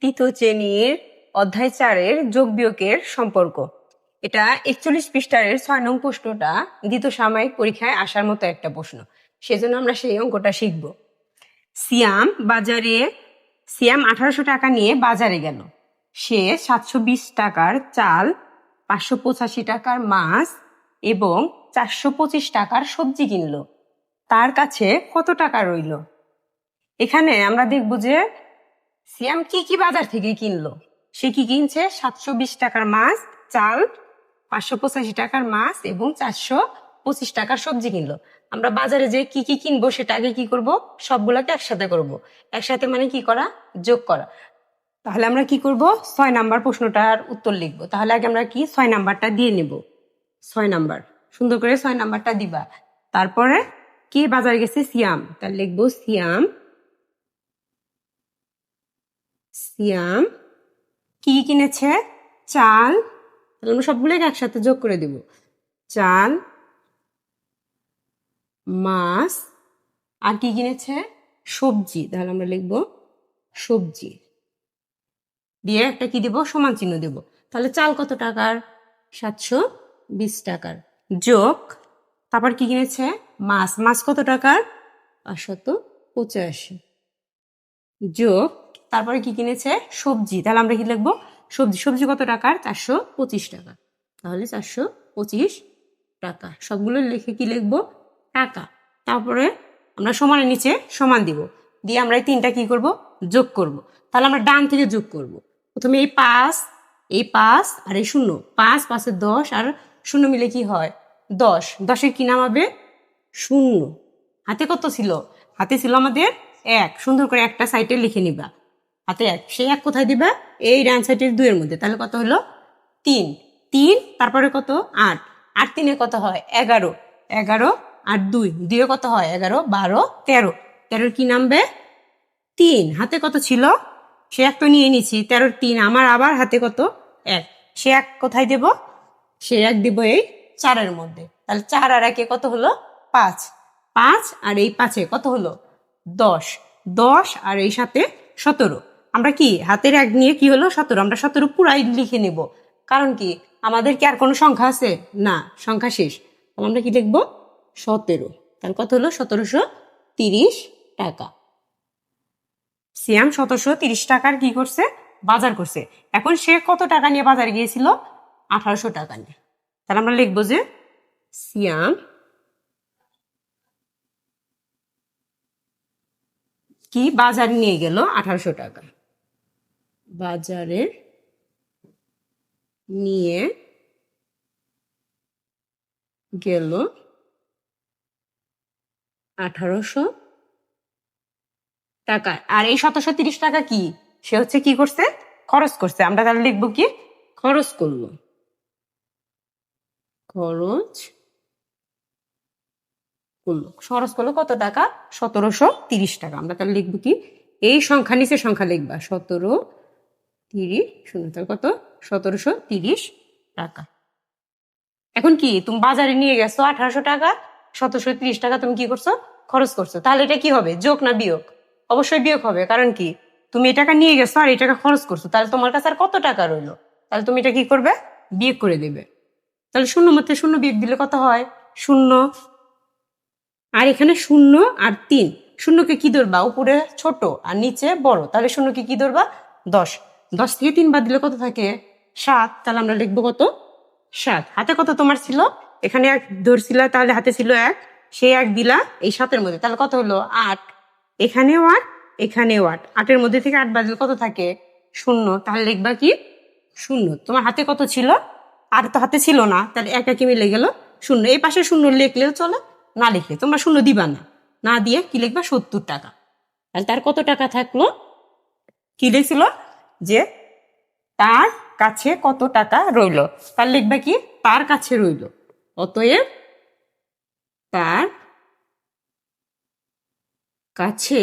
তৃতীয় শ্রেণীর অধ্যায় 4-এর যোগ বিয়োগের সম্পর্ক। এটা 41 পৃষ্ঠার 6 নং প্রশ্নটা দ্বিতীয় সাময়িক পরীক্ষায় আসার মতো একটা প্রশ্ন, সেজন্য আমরা সেই অঙ্কটা শিখব। সিয়াম 1800 টাকা নিয়ে বাজারে গেল। সে 720 টাকার চাল, 585 টাকার মাছ এবং 425 টাকার সবজি কিনল। তার কাছে কত টাকা রইল? এখানে আমরা দেখব যে সিয়াম কি কি বাজার থেকে কিনলো। সে কি কিনছে? 720 টাকার মাছ, চাল, 585 টাকার মাছ এবং 425 টাকার সবজি কিনলো। আমরা বাজারে যে কি কি কিনবো সেটা আগে কি করব? সবগুলোকে একসাথে করব। একসাথে মানে কি করা? যোগ করা। তাহলে আমরা কি করব? 6 নাম্বার প্রশ্নটার উত্তর লিখবো। তাহলে আগে আমরা কি 6 নাম্বারটা দিয়ে নেব। 6 নাম্বার সুন্দর করে 6 নাম্বারটা দিবা। তারপরে কে বাজারে গেছে? সিয়াম। তাহলে লিখবো সিয়াম কি কিনেছে? চাল। তাহলে আমরা সবগুলোকে একসাথে যোগ করে দেব। চাল, মাছ, আর কি কিনেছে? সবজি। তাহলে আমরা লিখবো সবজি দিয়ে একটা কি দেব? সমান চিহ্ন দেব। তাহলে চাল কত টাকার? 720 টাকার। যোগ, তারপর কি কিনেছে? মাছ। মাছ কত টাকার? 585। যোগ, তারপরে কি কিনেছে? সবজি। তাহলে আমরা কি লিখবো? সবজি। সবজি কত টাকার? 425 টাকা। তাহলে 425 টাকা। সবগুলো লিখে কি লিখবো? টাকা। তারপরে আমরা সমানের নিচে সমান দিব, দিয়ে আমরা এই তিনটা কি করব? যোগ করব। তাহলে আমরা ডান থেকে যোগ করব। প্রথমে এই 5 আর এই 0, 5 5 10 আর 0 মিলে কি হয়? 10। 10-এর কি নামাবে? 0। হাতে কত ছিল? হাতে ছিল আমাদের 1। সুন্দর করে একটা সাইডে লিখে নিবা, হাতে 1। সেই 1 কোথায় দিবা? এই ডান সাইডের 2 এর মধ্যে। তাহলে কত হলো? 3। তারপরে কত? 8। 8 3-এ কত হয়? 11। 11 আর 2 2-এ কত হয়? 11 12 13। 13-এর কি নামবে? 3। হাতে কত ছিল? সে 1 তো নিয়ে নিছি। 13-এর 3। আমার আবার হাতে কত? 1। সে 1 কোথায় দেব? সে 1 দিব এই 4-এর মধ্যে। তাহলে 4 আর 1-এ কত হলো? 5। 5 আর এই 5-এ কত হলো? 10। 10 আর এই সাথে 17। আমরা কি হাতের 1 নিয়ে কি হলো? 17। আমরা 17 পুরাই লিখে নেব। কারণ কি আমাদের কি আর কোনো সংখ্যা আছে? না, সংখ্যা শেষ। তাহলে আমরা কি লিখবো? 17। তাহলে কত হলো? 1730 টাকা। সিয়াম 1730 টাকার কি করছে? বাজার করছে। এখন সে কত টাকা নিয়ে বাজারে গিয়েছিল? 1800 টাকা নিয়ে। তাহলে আমরা লিখবো যে সিয়াম কি বাজারে নিয়ে গেল 1800 টাকা। বাজারে নিয়ে গেল 1800 টাকা। আর এই 1730 টাকা কি? সে হচ্ছে কি করছে? খরচ করছে। আমরা তাহলে লিখবো কি? খরচ করলো। খরচ করলো কত টাকা? 1730 টাকা। আমরা তাহলে লিখবো কি? এই সংখ্যা নিচে সংখ্যা লিখবা 1730 শূন্য। তাহলে কত? 1730 টাকা। এখন কি তুমি বাজারে নিয়ে গেছো 1800 টাকা, 1730 টাকা তুমি কি করছো? খরচ করছো। তাহলে এটা কি হবে? যোগ না বিয়োগ? অবশ্যই বিয়োগ হবে। কারণ কি তুমি এই টাকা নিয়ে গেছো আর এই টাকা খরচ করছো। তাহলে তোমার কাছে আর কত টাকা রইলো? তাহলে তুমি এটা কি করবে? বিয়োগ করে দেবে। তাহলে 0 মধ্যে 0 বিয়োগ দিলে কত হয়? 0। আর এখানে 0 আর 3। 0-কে কি ধরবা? উপরে ছোট আর নিচে বড়। তাহলে 0-কে কি ধরবা? 10। 10 থেকে 3 বাদ দিলে কত থাকে? 7। তাহলে আমরা লিখবো কত? 7। হাতে কত তোমার ছিল? এখানে 1 ধরছিলা, তাহলে হাতে ছিল 1। সে 1 দিলা এই 7-এর মধ্যে। তাহলে কত হলো? 8। এখানেও 8, এখানেও 8। 8-এর মধ্যে থেকে 8 বাদ দিলে কত থাকে? 0। তাহলে লিখবা কি? 0। তোমার হাতে কত ছিল? আর তো হাতে ছিল না। তাহলে 1 কি মিলে গেল? 0। এই পাশে 0 লিখলেও চলে, না লিখলে তোমরা 0 দিবা না। না দিয়ে কি লিখবা? 70 টাকা। তাহলে তার কত টাকা থাকলো? কি লিখছিল? যে তার কাছে কত টাকা রইল। তার লিখবা কি? তার কাছে রইল। অতএব তার কাছে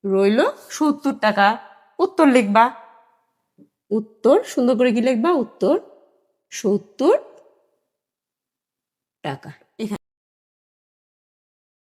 রইল 70 টাকা। উত্তর লিখবা। উত্তর সুন্দর করে কি লিখবা? উত্তর 70 টাকা।